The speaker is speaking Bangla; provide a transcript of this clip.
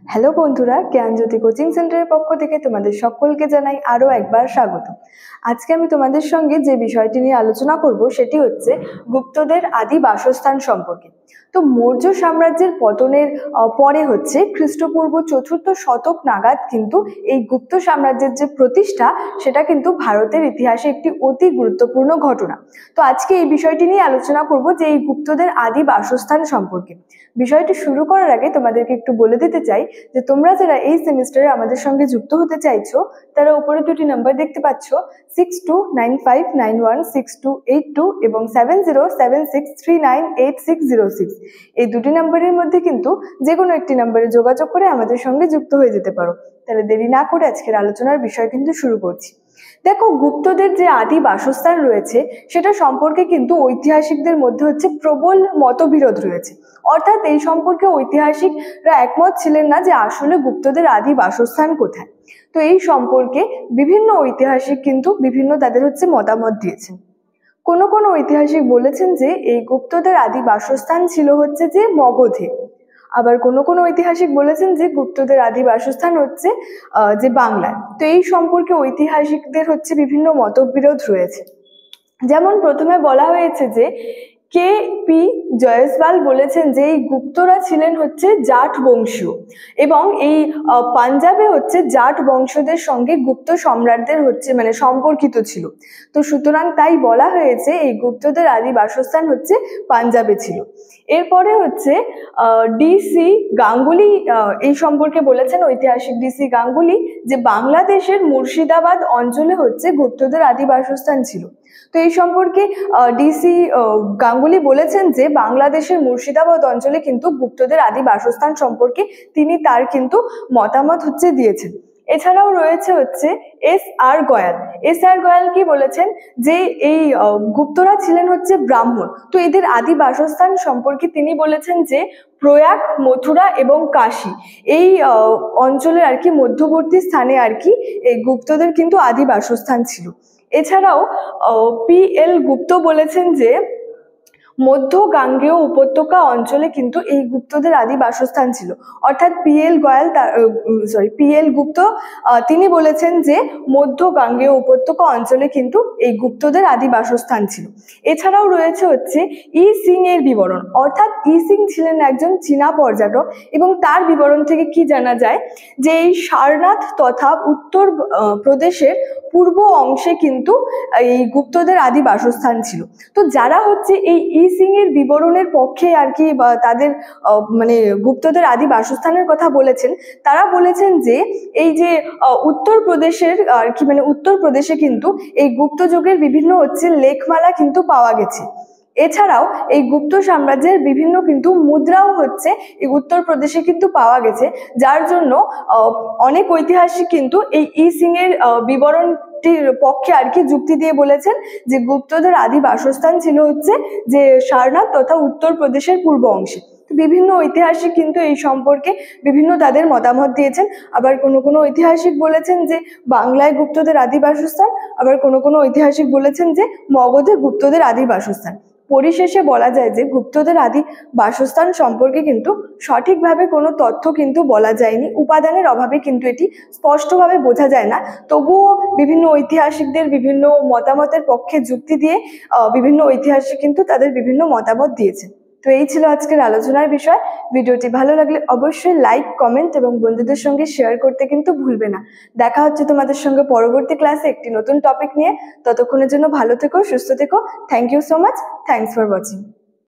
হ্যালো বন্ধুরা, জ্ঞানজ্যোতি কোচিং সেন্টারের পক্ষ থেকে তোমাদের সকলকে জানাই আরও একবার স্বাগত। আজকে আমি তোমাদের সঙ্গে যে বিষয়টি নিয়ে আলোচনা করব সেটি হচ্ছে গুপ্তদের আদি বাসস্থান সম্পর্কে। তো মৌর্য সাম্রাজ্যের পতনের পরে হচ্ছে খ্রিস্টপূর্ব 4th শতক নাগাদ কিন্তু এই গুপ্ত সাম্রাজ্যের যে প্রতিষ্ঠা সেটা কিন্তু ভারতের ইতিহাসে একটি অতি গুরুত্বপূর্ণ ঘটনা। তো আজকে এই বিষয়টি নিয়ে আলোচনা করব যে এই গুপ্তদের আদি বাসস্থান সম্পর্কে। বিষয়টি শুরু করার আগে তোমাদেরকে একটু বলে দিতে চাই যে তোমরা যারা এই সেমিস্টারে আমাদের সঙ্গে যুক্ত হতে চাইছো তারা উপরে দুটি নাম্বার দেখতে পাচ্ছ 6295916282 এবং 7076398606। এই দুটি নাম্বারের মধ্যে কিন্তু যে কোনো একটি নাম্বারে যোগাযোগ করে আমাদের সঙ্গে যুক্ত হয়ে যেতে পারো। তাহলে দেরি না করে আজকের আলোচনার বিষয় কিন্তু শুরু করছি। দেখো, গুপ্তদের যে আদি বাসস্থান রয়েছে সেটা সম্পর্কে কিন্তু ঐতিহাসিকদের মধ্যে হচ্ছে প্রবল মতবিরোধ রয়েছে। অর্থাৎ এই সম্পর্কে ঐতিহাসিকরা একমত ছিলেন না যে আসলে গুপ্তদের আদি বাসস্থান কোথায়। তো এই সম্পর্কে বিভিন্ন ঐতিহাসিক কিন্তু বিভিন্ন তাদের হচ্ছে মতামত দিয়েছেন। কোনো কোনো ঐতিহাসিক বলেছেন যে এই গুপ্তদের আদি বাসস্থান ছিল হচ্ছে যে মগধে। আবার কোনো কোনো ঐতিহাসিক বলেছেন যে গুপ্তদের আদি বাসস্থান হচ্ছে যে বাংলায়। তো এই সম্পর্কে ঐতিহাসিকদের হচ্ছে বিভিন্ন মতবিরোধ রয়েছে। যেমন প্রথমে বলা হয়েছে যে কে.পি. জয়সওয়াল বলেছেন যে এই গুপ্তরা ছিলেন হচ্ছে জাট বংশীয় এবং এই পাঞ্জাবে হচ্ছে জাট বংশদের সঙ্গে গুপ্ত সম্রাটদের হচ্ছে সম্পর্কিত ছিল। তো সুতরাং তাই বলা হয়েছে এই গুপ্তদের আদি বাসস্থান হচ্ছে পাঞ্জাবে ছিল। এরপরে হচ্ছে ডি.সি. গাঙ্গুলি এই সম্পর্কে বলেছেন, ঐতিহাসিক ডি.সি. গাঙ্গুলি, যে বাংলাদেশের মুর্শিদাবাদ অঞ্চলে হচ্ছে গুপ্তদের আদি বাসস্থান ছিল। তো এই সম্পর্কে ডি.সি. গাঙ্গুলি বলেছেন যে বাংলাদেশের মুর্শিদাবাদ অঞ্চলে কিন্তু গুপ্তদের আদি বাসস্থান সম্পর্কে তিনি তার কিন্তু মতামত হচ্ছে দিয়েছেন। এছাড়াও রয়েছে হচ্ছে এস.আর. গয়াল। এস.আর. গয়াল কি বলেছেন যে এই গুপ্তরা ছিলেন হচ্ছে ব্রাহ্মণ। তো এদের আদি বাসস্থান সম্পর্কে তিনি বলেছেন যে প্রয়াগ, মথুরা এবং কাশী এই অঞ্চলের আর কি মধ্যবর্তী স্থানে আর কি এই গুপ্তদের কিন্তু আদি বাসস্থান ছিল। এছাড়াও পি.এল. গুপ্ত বলেছেন যে মধ্য গাঙ্গেয় উপত্যকা অঞ্চলে কিন্তু এই গুপ্তদের আদি বাসস্থান ছিল। অর্থাৎ পি.এল. গুপ্ত তিনি বলেছেন যে মধ্য গাঙ্গেয় উপত্যকা অঞ্চলে কিন্তু এই গুপ্তদের আদি বাসস্থান ছিল। এছাড়াও রয়েছে হচ্ছে ই সিং এর বিবরণ। অর্থাৎ ই সিং ছিলেন একজন চীনা পর্যটক এবং তার বিবরণ থেকে কি জানা যায় যে এই সারনাথ তথা উত্তর প্রদেশের পূর্ব অংশে কিন্তু এই গুপ্তদের আদি বাসস্থান ছিল। তো যারা হচ্ছে এই ই সিং এর বিবরণের পক্ষে আর কি বা তাদের গুপ্তদের আদি বাসস্থানের কথা বলেছেন, তারা বলেছেন যে এই যে উত্তরপ্রদেশের আর কি উত্তরপ্রদেশে কিন্তু এই গুপ্ত যুগের বিভিন্ন হচ্ছে লেখমালা কিন্তু পাওয়া গেছে। এছাড়াও এই গুপ্ত সাম্রাজ্যের বিভিন্ন কিন্তু মুদ্রাও হচ্ছে এই উত্তরপ্রদেশে কিন্তু পাওয়া গেছে, যার জন্য অনেক ঐতিহাসিক কিন্তু এই ই সিং এর বিবরণটির পক্ষে আর কি যুক্তি দিয়ে বলেছেন যে গুপ্তদের আদি বাসস্থান ছিল হচ্ছে যে সারনাথ তথা উত্তরপ্রদেশের পূর্ব অংশে। বিভিন্ন ঐতিহাসিক কিন্তু এই সম্পর্কে বিভিন্ন তাদের মতামত দিয়েছেন। আবার কোনো কোনো ঐতিহাসিক বলেছেন যে বাংলায় গুপ্তদের আদি বাসস্থান, আবার কোনো কোনো ঐতিহাসিক বলেছেন যে মগধে গুপ্তদের আদি বাসস্থান। পরিশেষে বলা যায় যে গুপ্তদের আদি বাসস্থান সম্পর্কে কিন্তু সঠিকভাবে কোনো তথ্য কিন্তু বলা যায়নি। উপাদানের অভাবে কিন্তু এটি স্পষ্টভাবে বোঝা যায় না। তবুও বিভিন্ন ঐতিহাসিকদের বিভিন্ন মতামতের পক্ষে যুক্তি দিয়ে বিভিন্ন ঐতিহাসিক কিন্তু তাদের বিভিন্ন মতামত দিয়েছেন। তো এই ছিল আজকের আলোচনার বিষয়। ভিডিওটি ভালো লাগলে অবশ্যই লাইক, কমেন্ট এবং বন্ধুদের সঙ্গে শেয়ার করতে কিন্তু ভুলবে না। দেখা হচ্ছে তোমাদের সঙ্গে পরবর্তী ক্লাসে একটি নতুন টপিক নিয়ে। ততক্ষণের জন্য ভালো থেকো, সুস্থ থেকো। Thank you so much. Thanks for watching.